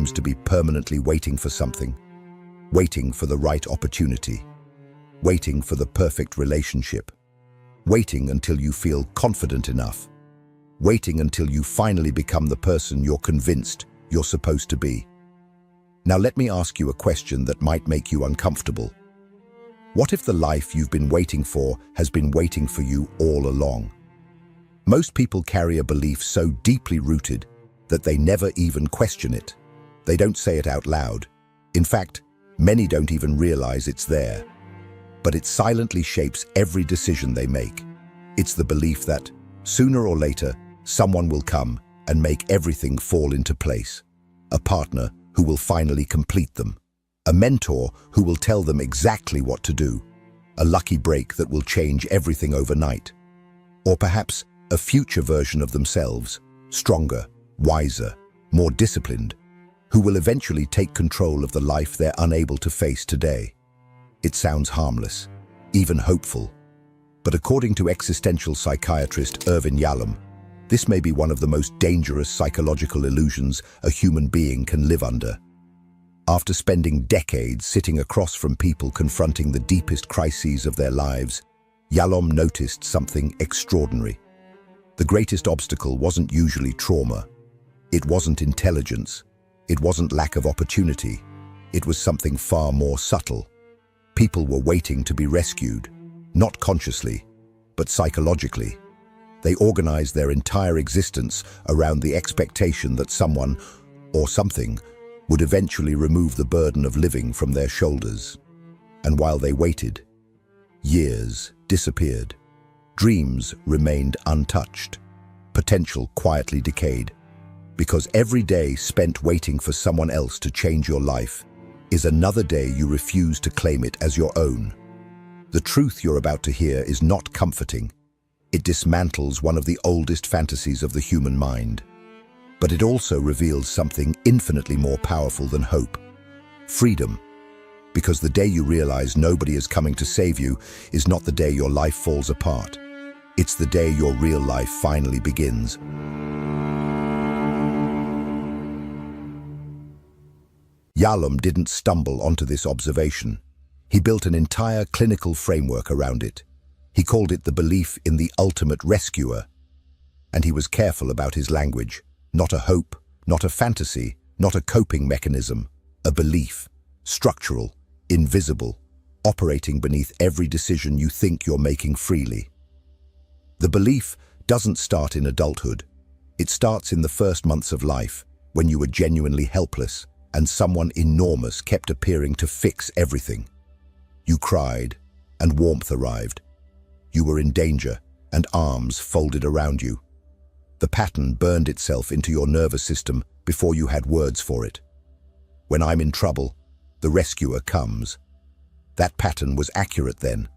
seems to be permanently waiting for something, waiting for the right opportunity, waiting for the perfect relationship, waiting until you feel confident enough, waiting until you finally become the person you're convinced you're supposed to be. Now let me ask you a question that might make you uncomfortable. What if the life you've been waiting for has been waiting for you all along? Most people carry a belief so deeply rooted that they never even question it. They don't say it out loud. In fact, many don't even realize it's there. But it silently shapes every decision they make. It's the belief that, sooner or later, someone will come and make everything fall into place. A partner who will finally complete them. A mentor who will tell them exactly what to do. A lucky break that will change everything overnight. Or perhaps a future version of themselves, stronger, wiser, more disciplined, who will eventually take control of the life they're unable to face today. It sounds harmless, even hopeful. But according to existential psychiatrist Irvin Yalom, this may be one of the most dangerous psychological illusions a human being can live under. After spending decades sitting across from people confronting the deepest crises of their lives, Yalom noticed something extraordinary. The greatest obstacle wasn't usually trauma. It wasn't intelligence. It wasn't lack of opportunity. It was something far more subtle. People were waiting to be rescued, not consciously, but psychologically. They organized their entire existence around the expectation that someone, or something, would eventually remove the burden of living from their shoulders. And while they waited, years disappeared. Dreams remained untouched. Potential quietly decayed. Because every day spent waiting for someone else to change your life is another day you refuse to claim it as your own. The truth you're about to hear is not comforting. It dismantles one of the oldest fantasies of the human mind. But it also reveals something infinitely more powerful than hope. Freedom. Because the day you realize nobody is coming to save you is not the day your life falls apart. It's the day your real life finally begins. Yalom didn't stumble onto this observation. He built an entire clinical framework around it. He called it the belief in the ultimate rescuer. And he was careful about his language. Not a hope, not a fantasy, not a coping mechanism. A belief, structural, invisible, operating beneath every decision you think you're making freely. The belief doesn't start in adulthood. It starts in the first months of life, when you were genuinely helpless and someone enormous kept appearing to fix everything. You cried, and warmth arrived. You were in danger, and arms folded around you. The pattern burned itself into your nervous system before you had words for it. When I'm in trouble, the rescuer comes. That pattern was accurate then.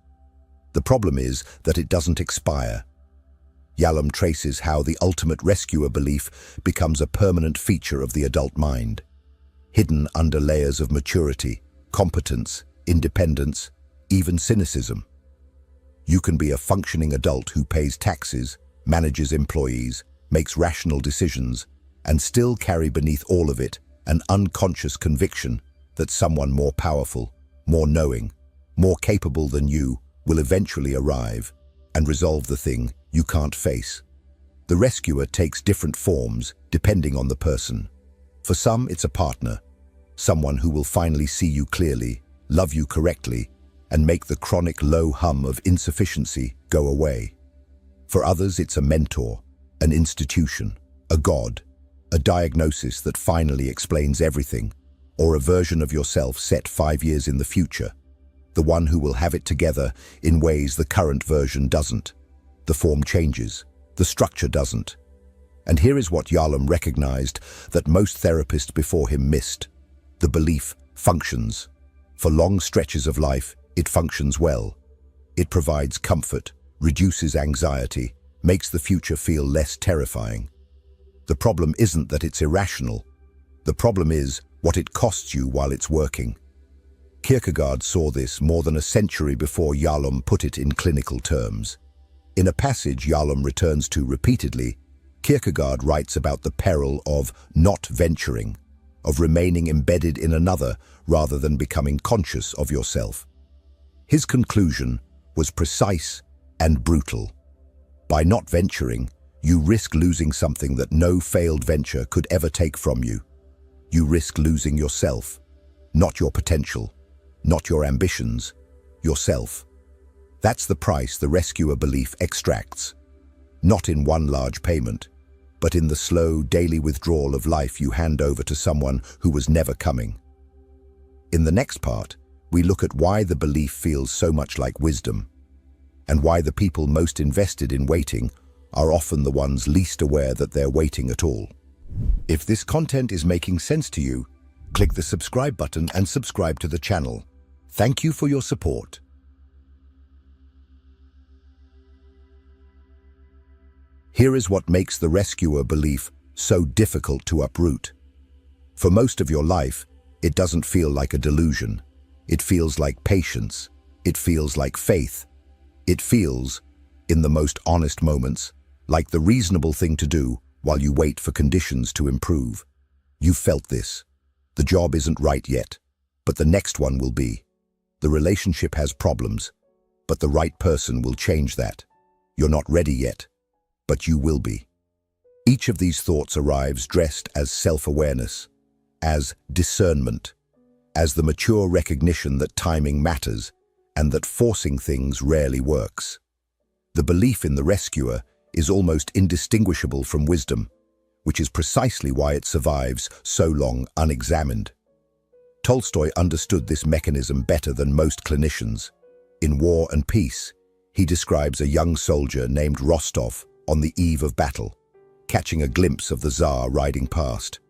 The problem is that it doesn't expire. Yalom traces how the ultimate rescuer belief becomes a permanent feature of the adult mind, hidden under layers of maturity, competence, independence, even cynicism. You can be a functioning adult who pays taxes, manages employees, makes rational decisions, and still carry beneath all of it an unconscious conviction that someone more powerful, more knowing, more capable than you will eventually arrive and resolve the thing you can't face. The rescuer takes different forms depending on the person. For some, it's a partner, someone who will finally see you clearly, love you correctly, and make the chronic low hum of insufficiency go away. For others, it's a mentor, an institution, a god, a diagnosis that finally explains everything, or a version of yourself set 5 years in the future, the one who will have it together in ways the current version doesn't. The form changes, the structure doesn't. And here is what Yalom recognized that most therapists before him missed. The belief functions. For long stretches of life, it functions well. It provides comfort, reduces anxiety, makes the future feel less terrifying. The problem isn't that it's irrational. The problem is what it costs you while it's working. Kierkegaard saw this more than a century before Yalom put it in clinical terms. In a passage Yalom returns to repeatedly, Kierkegaard writes about the peril of not venturing, of remaining embedded in another rather than becoming conscious of yourself. His conclusion was precise and brutal. By not venturing, you risk losing something that no failed venture could ever take from you. You risk losing yourself, not your potential, not your ambitions, yourself. That's the price the rescuer belief extracts, not in one large payment, but in the slow, daily withdrawal of life you hand over to someone who was never coming. In the next part, we look at why the belief feels so much like wisdom, and why the people most invested in waiting are often the ones least aware that they're waiting at all. If this content is making sense to you, click the subscribe button and subscribe to the channel. Thank you for your support. Here is what makes the rescuer belief so difficult to uproot. For most of your life, it doesn't feel like a delusion. It feels like patience. It feels like faith. It feels, in the most honest moments, like the reasonable thing to do while you wait for conditions to improve. You've felt this. The job isn't right yet, but the next one will be. The relationship has problems, but the right person will change that. You're not ready yet, but you will be. Each of these thoughts arrives dressed as self-awareness, as discernment, as the mature recognition that timing matters and that forcing things rarely works. The belief in the rescuer is almost indistinguishable from wisdom, which is precisely why it survives so long unexamined. Tolstoy understood this mechanism better than most clinicians. In War and Peace, he describes a young soldier named Rostov on the eve of battle, catching a glimpse of the Tsar riding past.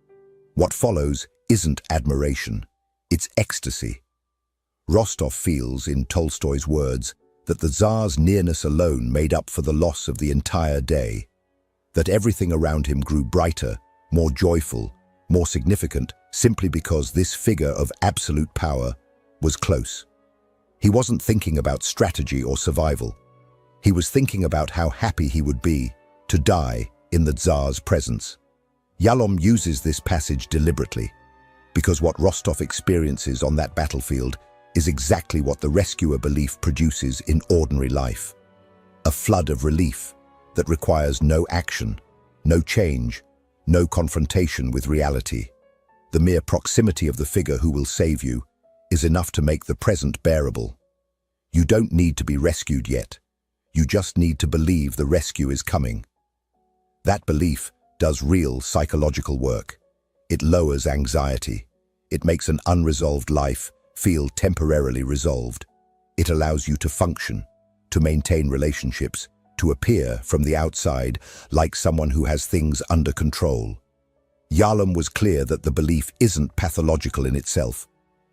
What follows isn't admiration, it's ecstasy. Rostov feels, in Tolstoy's words, that the Tsar's nearness alone made up for the loss of the entire day, that everything around him grew brighter, more joyful, more significant, simply because this figure of absolute power was close. He wasn't thinking about strategy or survival. He was thinking about how happy he would be to die in the Tsar's presence. Yalom uses this passage deliberately, because what Rostov experiences on that battlefield is exactly what the rescuer belief produces in ordinary life. A flood of relief that requires no action, no change, no confrontation with reality. The mere proximity of the figure who will save you is enough to make the present bearable. You don't need to be rescued yet. You just need to believe the rescue is coming. That belief does real psychological work. It lowers anxiety. It makes an unresolved life feel temporarily resolved. It allows you to function, to maintain relationships, to appear from the outside like someone who has things under control. Yalom was clear that the belief isn't pathological in itself.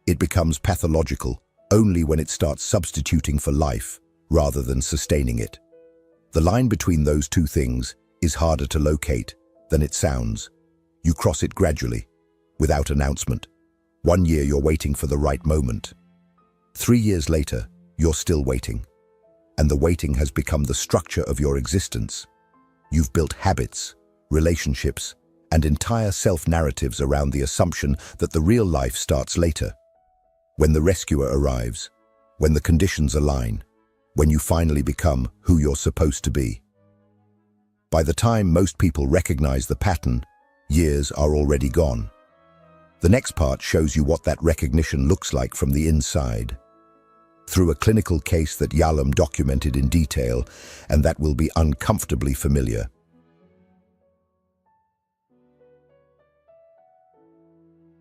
It becomes pathological only when it starts substituting for life rather than sustaining it. The line between those two things is harder to locate than it sounds. You cross it gradually, without announcement. 1 year you're waiting for the right moment. 3 years later, you're still waiting. And the waiting has become the structure of your existence. You've built habits, relationships, and entire self-narratives around the assumption that the real life starts later. When the rescuer arrives, when the conditions align, when you finally become who you're supposed to be. By the time most people recognize the pattern, years are already gone. The next part shows you what that recognition looks like from the inside. Through a clinical case that Yalom documented in detail, and that will be uncomfortably familiar.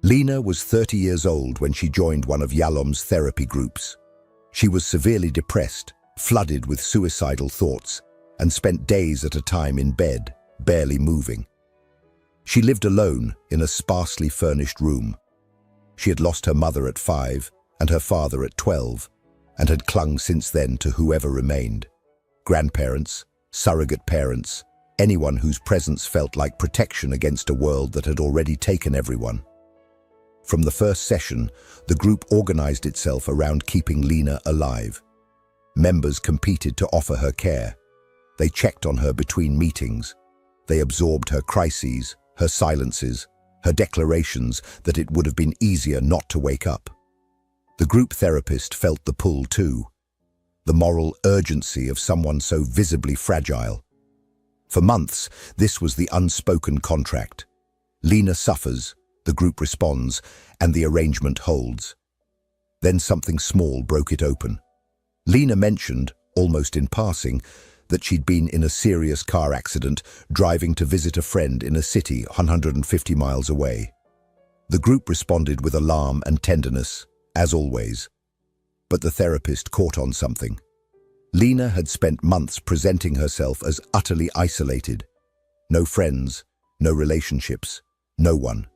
Lena was 30 years old when she joined one of Yalom's therapy groups. She was severely depressed, flooded with suicidal thoughts, and spent days at a time in bed, barely moving. She lived alone in a sparsely furnished room. She had lost her mother at 5 and her father at 12, and had clung since then to whoever remained. Grandparents, surrogate parents, anyone whose presence felt like protection against a world that had already taken everyone. From the first session, the group organized itself around keeping Lena alive. Members competed to offer her care. They checked on her between meetings. They absorbed her crises, her silences, her declarations that it would have been easier not to wake up. The group therapist felt the pull too, the moral urgency of someone so visibly fragile. For months, this was the unspoken contract. Lena suffers, the group responds, and the arrangement holds. Then something small broke it open. Lena mentioned, almost in passing, that she'd been in a serious car accident driving to visit a friend in a city 150 miles away. The group responded with alarm and tenderness, as always. But the therapist caught on something. Lena had spent months presenting herself as utterly isolated. No friends, no relationships, no one.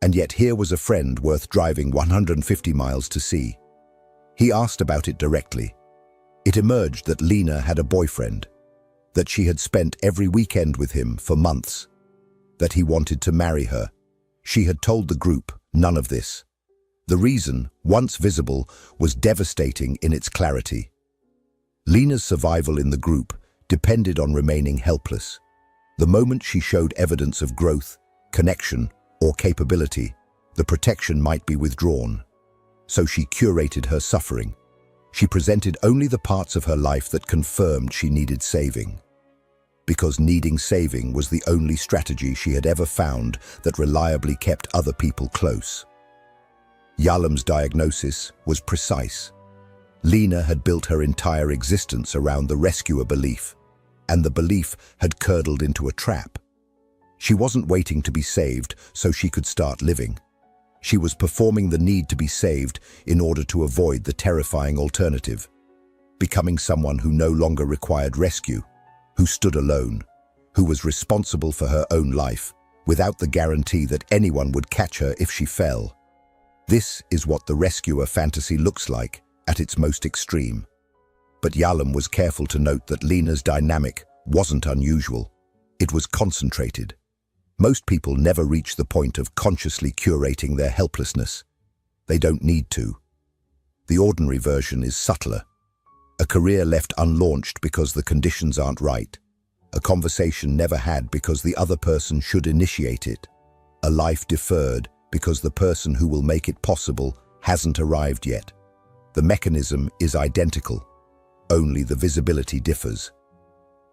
And yet here was a friend worth driving 150 miles to see. He asked about it directly. It emerged that Lena had a boyfriend, that she had spent every weekend with him for months, that he wanted to marry her. She had told the group none of this. The reason, once visible, was devastating in its clarity. Lena's survival in the group depended on remaining helpless. The moment she showed evidence of growth, connection, or capability, the protection might be withdrawn. So she curated her suffering. She presented only the parts of her life that confirmed she needed saving. Because needing saving was the only strategy she had ever found that reliably kept other people close. Yalom's diagnosis was precise. Lena had built her entire existence around the rescuer belief, and the belief had curdled into a trap. She wasn't waiting to be saved so she could start living. She was performing the need to be saved in order to avoid the terrifying alternative, becoming someone who no longer required rescue, who stood alone, who was responsible for her own life, without the guarantee that anyone would catch her if she fell. This is what the rescuer fantasy looks like at its most extreme. But Yalom was careful to note that Lena's dynamic wasn't unusual. It was concentrated. Most people never reach the point of consciously curating their helplessness. They don't need to. The ordinary version is subtler. A career left unlaunched because the conditions aren't right. A conversation never had because the other person should initiate it. A life deferred because the person who will make it possible hasn't arrived yet. The mechanism is identical. Only the visibility differs.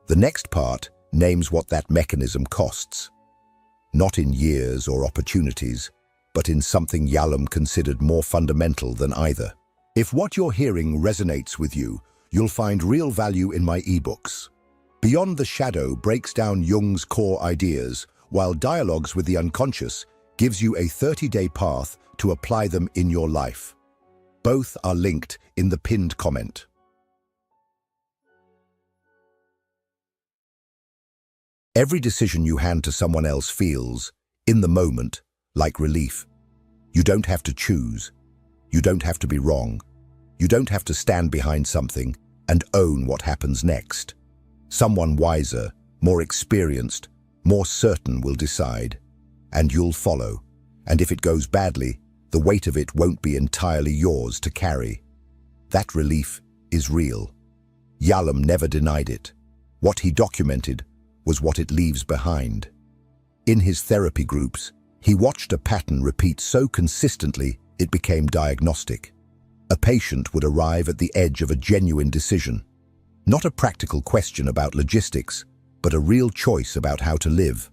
The next part names what that mechanism costs. Not in years or opportunities, but in something Yalom considered more fundamental than either. If what you're hearing resonates with you, you'll find real value in my ebooks. Beyond the Shadow breaks down Jung's core ideas, while Dialogues with the Unconscious gives you a 30-day path to apply them in your life. Both are linked in the pinned comment. Every decision you hand to someone else feels, in the moment, like relief. You don't have to choose. You don't have to be wrong. You don't have to stand behind something and own what happens next. Someone wiser, more experienced, more certain will decide, and you'll follow. And if it goes badly, the weight of it won't be entirely yours to carry. That relief is real. Yalom never denied it. What he documented was what it leaves behind. In his therapy groups, he watched a pattern repeat so consistently it became diagnostic. A patient would arrive at the edge of a genuine decision, not a practical question about logistics, but a real choice about how to live.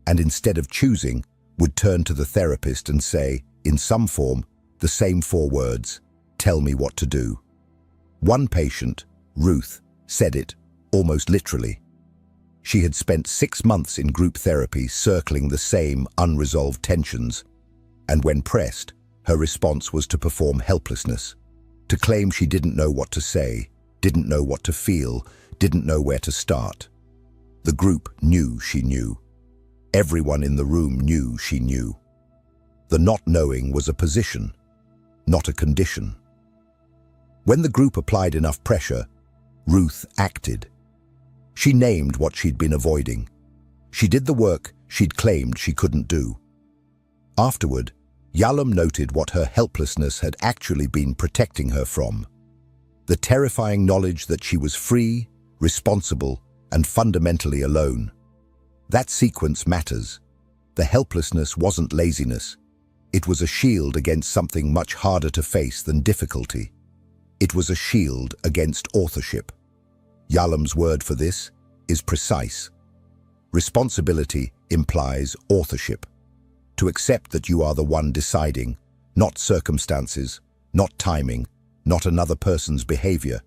And instead of choosing, would turn to the therapist and say, in some form, the same 4 words, "Tell me what to do." One patient, Ruth, said it, almost literally. She had spent 6 months in group therapy circling the same unresolved tensions, and when pressed, her response was to perform helplessness, to claim she didn't know what to say, didn't know what to feel, didn't know where to start. The group knew she knew. Everyone in the room knew she knew. The not knowing was a position, not a condition. When the group applied enough pressure, Ruth acted. She named what she'd been avoiding. She did the work she'd claimed she couldn't do. Afterward, Yalom noted what her helplessness had actually been protecting her from. The terrifying knowledge that she was free, responsible, and fundamentally alone. That sequence matters. The helplessness wasn't laziness. It was a shield against something much harder to face than difficulty. It was a shield against authorship. Yalom's word for this is precise. Responsibility implies authorship. To accept that you are the one deciding, not circumstances, not timing, not another person's behavior,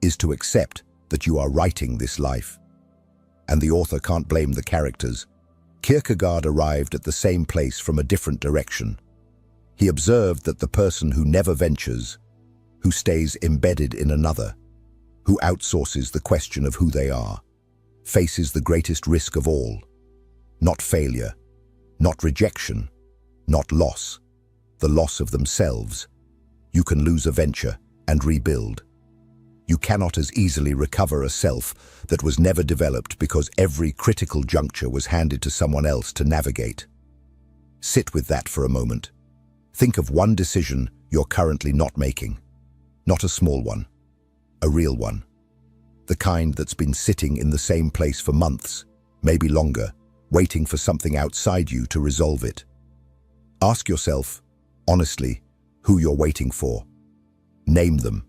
is to accept that you are writing this life. And the author can't blame the characters. Kierkegaard arrived at the same place from a different direction. He observed that the person who never ventures, who stays embedded in another, who outsources the question of who they are, faces the greatest risk of all. Not failure, not rejection, not loss, the loss of themselves. You can lose a venture and rebuild. You cannot as easily recover a self that was never developed because every critical juncture was handed to someone else to navigate. Sit with that for a moment. Think of one decision you're currently not making. Not a small one, a real one. The kind that's been sitting in the same place for months, maybe longer, waiting for something outside you to resolve it. Ask yourself, honestly, who you're waiting for. Name them.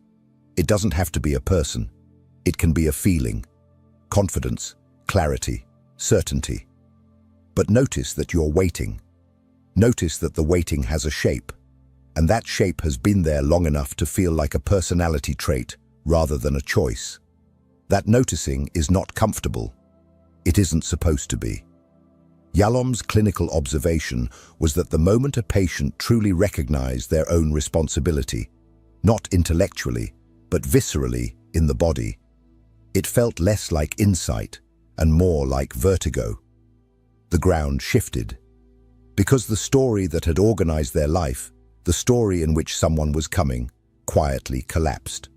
It doesn't have to be a person. It can be a feeling, confidence, clarity, certainty. But notice that you're waiting. Notice that the waiting has a shape, and that shape has been there long enough to feel like a personality trait rather than a choice. That noticing is not comfortable. It isn't supposed to be. Yalom's clinical observation was that the moment a patient truly recognized their own responsibility, not intellectually, but viscerally in the body, it felt less like insight and more like vertigo. The ground shifted. Because the story that had organized their life, the story in which someone was coming, quietly collapsed.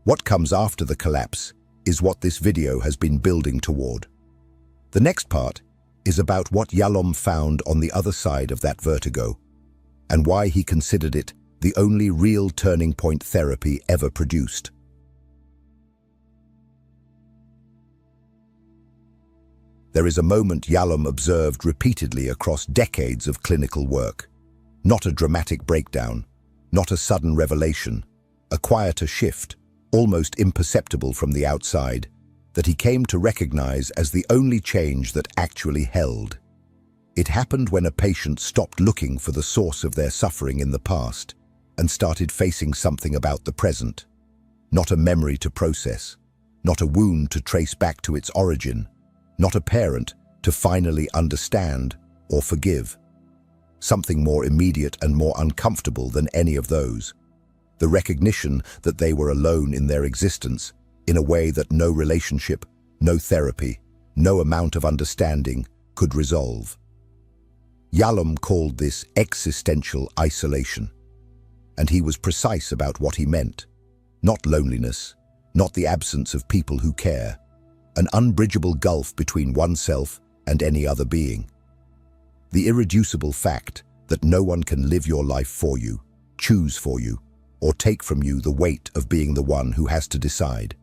What comes after the collapse is what this video has been building toward. The next part is about what Yalom found on the other side of that vertigo, and why he considered it the only real turning point therapy ever produced. There is a moment Yalom observed repeatedly across decades of clinical work. Not a dramatic breakdown, not a sudden revelation, a quieter shift, almost imperceptible from the outside, that he came to recognize as the only change that actually held. It happened when a patient stopped looking for the source of their suffering in the past and started facing something about the present. Not a memory to process, not a wound to trace back to its origin, not a parent to finally understand or forgive. Something more immediate and more uncomfortable than any of those. The recognition that they were alone in their existence, in a way that no relationship, no therapy, no amount of understanding could resolve. Yalom called this existential isolation, and he was precise about what he meant. Not loneliness, not the absence of people who care, an unbridgeable gulf between oneself and any other being. The irreducible fact that no one can live your life for you, choose for you, or take from you the weight of being the one who has to decide.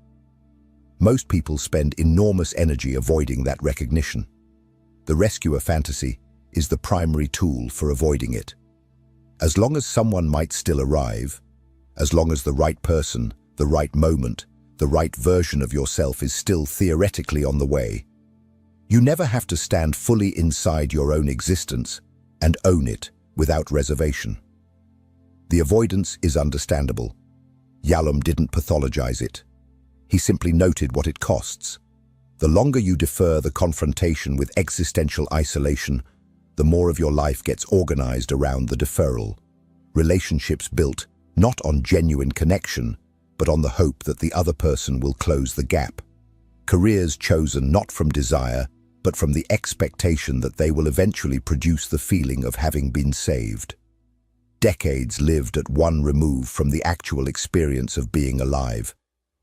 Most people spend enormous energy avoiding that recognition. The rescuer fantasy is the primary tool for avoiding it. As long as someone might still arrive, as long as the right person, the right moment, the right version of yourself is still theoretically on the way, you never have to stand fully inside your own existence and own it without reservation. The avoidance is understandable. Yalom didn't pathologize it. He simply noted what it costs. The longer you defer the confrontation with existential isolation, the more of your life gets organized around the deferral. Relationships built not on genuine connection, but on the hope that the other person will close the gap. Careers chosen not from desire, but from the expectation that they will eventually produce the feeling of having been saved. Decades lived at one remove from the actual experience of being alive,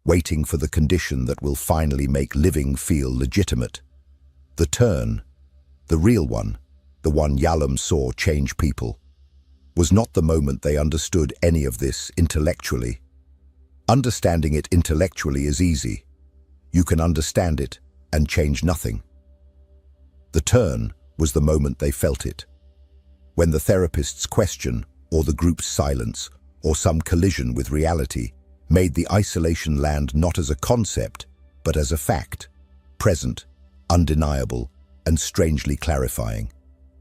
waiting for the condition that will finally make living feel legitimate. The turn, the real one, the one Yalom saw change people, was not the moment they understood any of this intellectually. Understanding it intellectually is easy. You can understand it and change nothing. The turn was the moment they felt it. When the therapist's question, or the group's silence, or some collision with reality, made the isolation land not as a concept, but as a fact, present, undeniable, and strangely clarifying.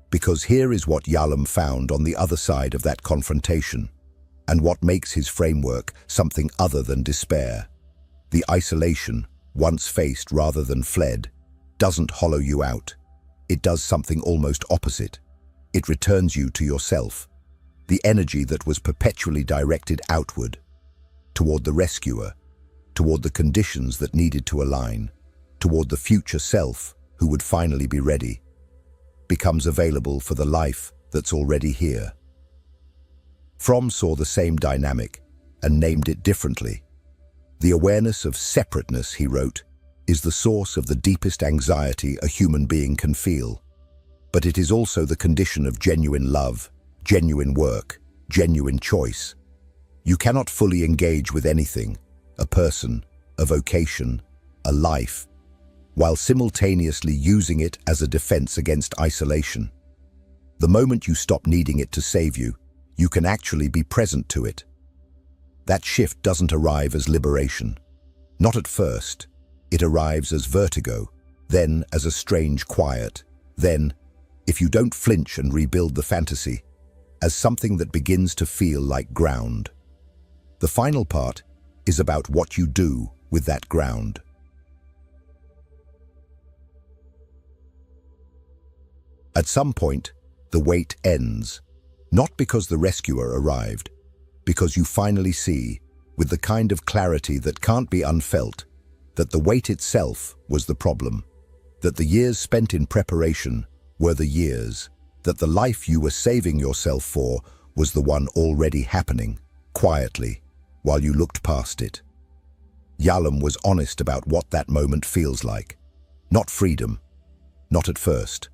Because here is what Yalom found on the other side of that confrontation, and what makes his framework something other than despair. The isolation, once faced rather than fled, doesn't hollow you out. It does something almost opposite. It returns you to yourself, the energy that was perpetually directed outward, toward the rescuer, toward the conditions that needed to align, toward the future self who would finally be ready, becomes available for the life that's already here. Fromm saw the same dynamic and named it differently. The awareness of separateness, he wrote, is the source of the deepest anxiety a human being can feel. But it is also the condition of genuine love, genuine work, genuine choice. You cannot fully engage with anything, a person, a vocation, a life, while simultaneously using it as a defense against isolation. The moment you stop needing it to save you, you can actually be present to it. That shift doesn't arrive as liberation. Not at first. It arrives as vertigo, then as a strange quiet, then, if you don't flinch and rebuild the fantasy, as something that begins to feel like ground. The final part is about what you do with that ground. At some point, the wait ends, not because the rescuer arrived, because you finally see, with the kind of clarity that can't be unfelt, that the wait itself was the problem, that the years spent in preparation were the years, that the life you were saving yourself for was the one already happening, quietly, while you looked past it. Yalom was honest about what that moment feels like. Not freedom, not at first.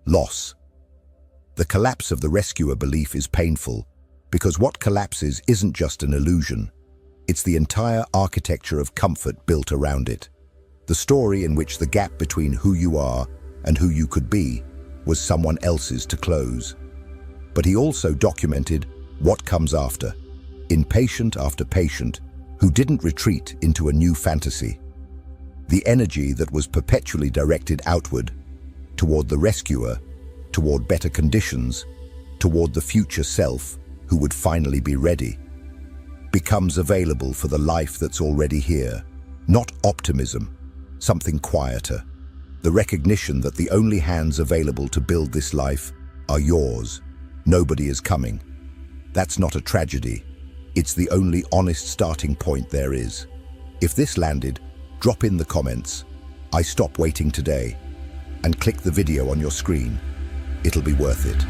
Loss. The collapse of the rescuer belief is painful, because what collapses isn't just an illusion. It's the entire architecture of comfort built around it. The story in which the gap between who you are and who you could be was someone else's to close. But he also documented what comes after, in patient after patient who didn't retreat into a new fantasy. The energy that was perpetually directed outward, toward the rescuer, toward better conditions, toward the future self who would finally be ready, becomes available for the life that's already here. Not optimism, something quieter. The recognition that the only hands available to build this life are yours. Nobody is coming. That's not a tragedy. It's the only honest starting point there is. If this landed, drop in the comments, "I stop waiting today," and click the video on your screen. It'll be worth it.